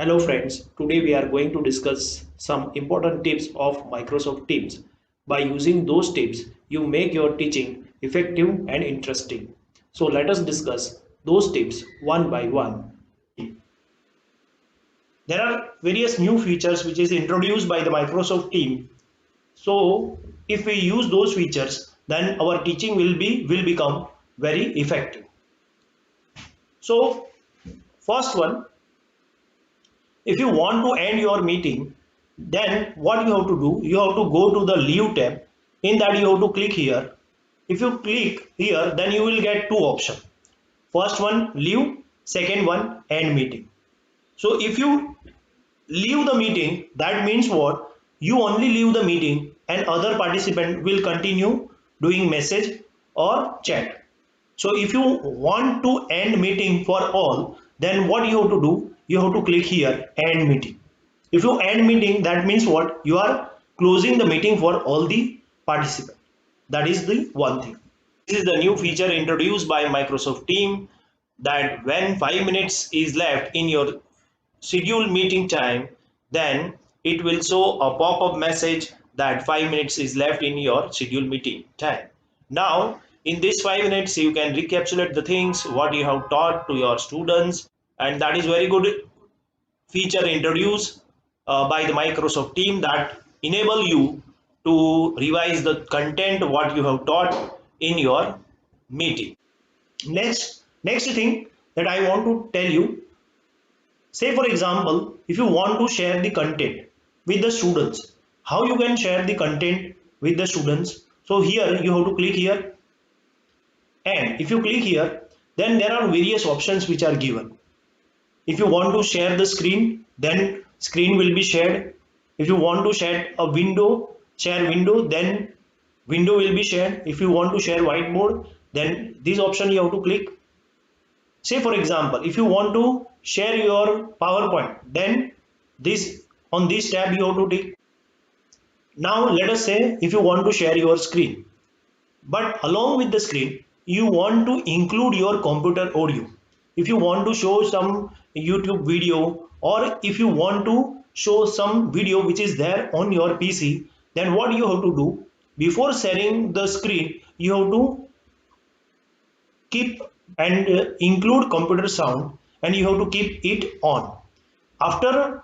Hello friends, today we are going to discuss some important tips of Microsoft Teams. By using those tips, you make your teaching effective and interesting. So let us discuss those tips one by one. There are various new features which is introduced by the Microsoft team. So if we use those features, then our teaching will become very effective. So first one, if you want to end your meeting, then what you have to do, you have to go to the leave tab. In that you have to click here. If you click here, then you will get two options. First one leave, second one end meeting. So if you leave the meeting, that means what, you only leave the meeting and other participant will continue doing message or chat. So if you want to end meeting for all, then what you have to do, you have to click here end meeting. If you end meeting, that means what, you are closing the meeting for all the participants. That is the one thing. This is the new feature introduced by Microsoft team, that when 5 minutes is left in your scheduled meeting time, then it will show a pop-up message that 5 minutes is left in your scheduled meeting time. Now in this 5 minutes you can recapitulate the things what you have taught to your students, and that is very good feature introduced by the Microsoft team that enable you to revise the content what you have taught in your meeting. Next thing that I want to tell you, say for example, if you want to share the content with the students, how you can share the content with the students? So here you have to click here, and if you click here, then there are various options which are given. If you want to share the screen, then screen will be shared. If you want to share a window, share window, then window will be shared. If you want to share whiteboard, then this option you have to click. Say for example, if you want to share your PowerPoint, then this on this tab you have to tick. Now let us say if you want to share your screen, but along with the screen you want to include your computer audio. If you want to show some YouTube video, or if you want to show some video which is there on your PC, then what you have to do, before sharing the screen you have to keep and include computer sound, and you have to keep it on. After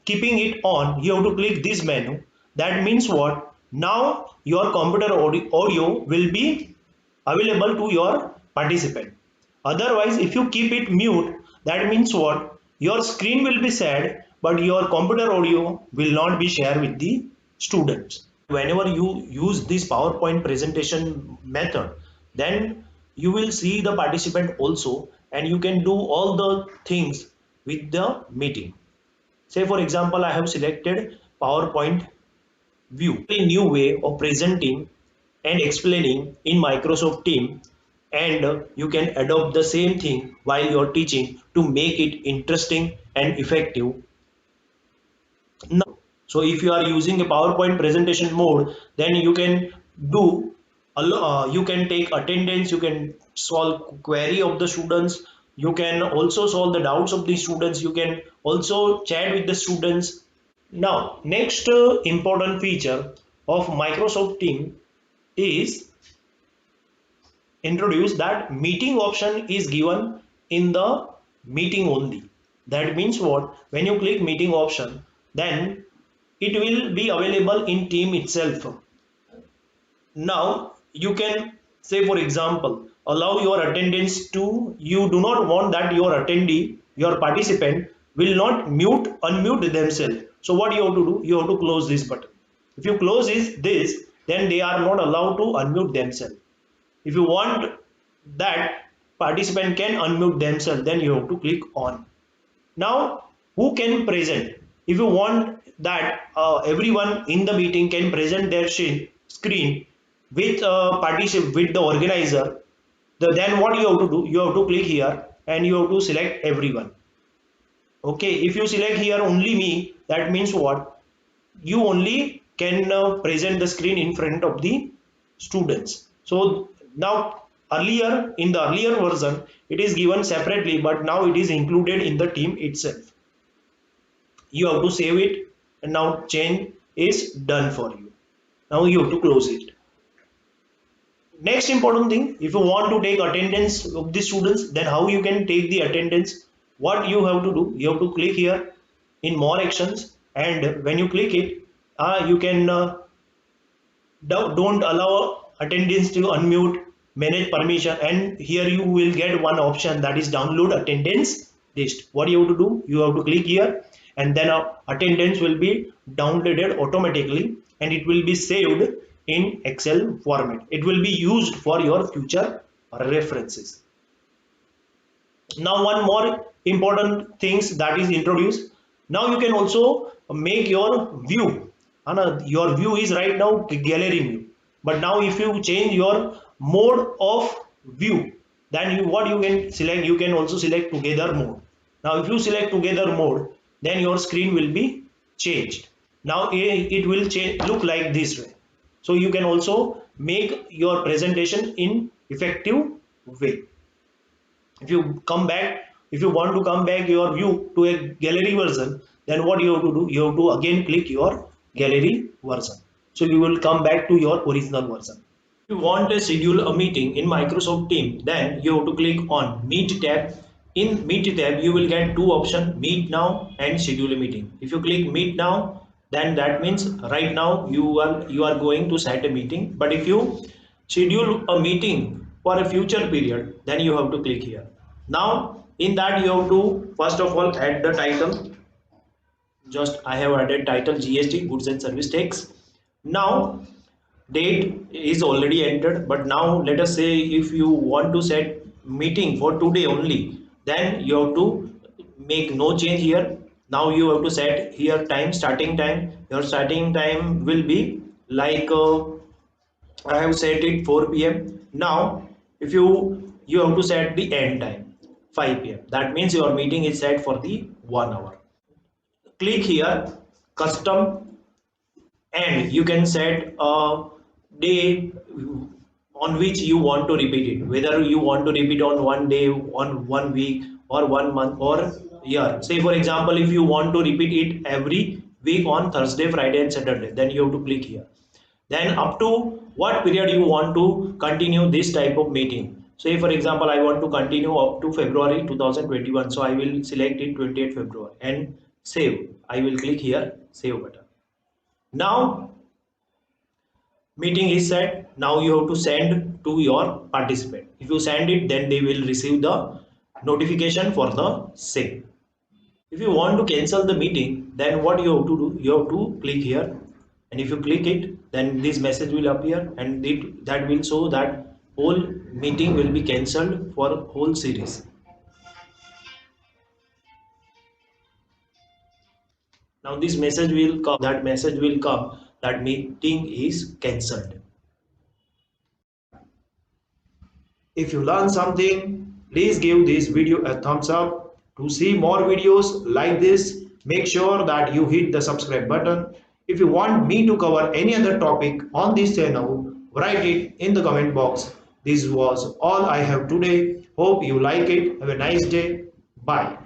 keeping it on, you have to click this menu. That means what, now your computer audio will be available to your participant. Otherwise if you keep it mute, that means what, your screen will be shared but your computer audio will not be shared with the students. Whenever you use this PowerPoint presentation method, then you will see the participant also, and you can do all the things with the meeting. Say for example, I have selected PowerPoint view, a new way of presenting and explaining in Microsoft Team, and you can adopt the same thing while you're teaching to make it interesting and effective. Now, so if you are using a PowerPoint presentation mode, then you can do you can take attendance, you can solve query of the students, you can also solve the doubts of the students, you can also chat with the students. Now next important feature of Microsoft Team is introduced, that meeting option is given in the meeting only. That means what, when you click meeting option, then it will be available in team itself. Now you can say for example, allow your attendance to, you do not want that your attendee, your participant will not unmute themselves. So what you have to do, you have to close this button. If you close this, then they are not allowed to unmute themselves. If you want that participant can unmute themselves, then you have to click on. Now who can present? If you want that everyone in the meeting can present their screen with with the organizer, then what you have to do, you have to click here and you have to select everyone. Okay, if you select here only me, that means what, you only can present the screen in front of the students. So now earlier, in the earlier version it is given separately, but now it is included in the team itself. you have to save it, and now change is done for you. Now you have to close it. Next important thing, if you want to take attendance of the students, then how you can take the attendance? What you have to do, you have to click here in more actions, and when you click it, you can don't allow attendance to unmute, manage permission, and here you will get one option, that is download attendance list. What you have to do, you have to click here, and then attendance will be downloaded automatically, and it will be saved in Excel format. It will be used for your future references. Now one more important things that is introduced. Now you can also make your view. Your view is right now gallery view, but now if you change your mode of view, then what you can select, you can also select together mode. Now if you select together mode, then your screen will be changed. Now it will change, look like this way. So you can also make your presentation in effective way. If you come back, if you want to come back your view to a gallery version, then what you have to do, you have to again click your gallery version, so you will come back to your original version. If you want to schedule a meeting in Microsoft Teams, then you have to click on Meet tab. In Meet tab you will get two options, Meet Now and Schedule a Meeting. If you click Meet Now, then that means right now you are going to set a meeting. But if you schedule a meeting for a future period, then you have to click here. Now in that you have to first of all add the title. Just I have added title GST, goods and service tax. Now date is already entered, but now let us say if you want to set meeting for today only, then you have to make no change here. Now you have to set here time, starting time. Your starting time will be like I have set it 4 p.m. Now if you have to set the end time 5 p.m. That means your meeting is set for the 1 hour. Click here custom, and you can set a day on which you want to repeat it, whether you want to repeat on 1 day, on 1 week, or 1 month, or year. Say for example, if you want to repeat it every week on Thursday, Friday and Saturday, then you have to click here. Then up to what period you want to continue this type of meeting. Say for example, I want to continue up to February 2021, so I will select it 28 February and save. I will click here save button. Now meeting is set. Now you have to send to your participant. If you send it, then they will receive the notification for the same. If you want to cancel the meeting, then what you have to do, you have to click here, and if you click it, then this message will appear, and that will show that whole meeting will be cancelled for whole series. Now this message will come, that meeting is cancelled. If you learn something, please give this video a thumbs up. To see more videos like this, make sure that you hit the subscribe button. If you want me to cover any other topic on this channel, write it in the comment box. This was all I have today. Hope you like it. Have a nice day. Bye.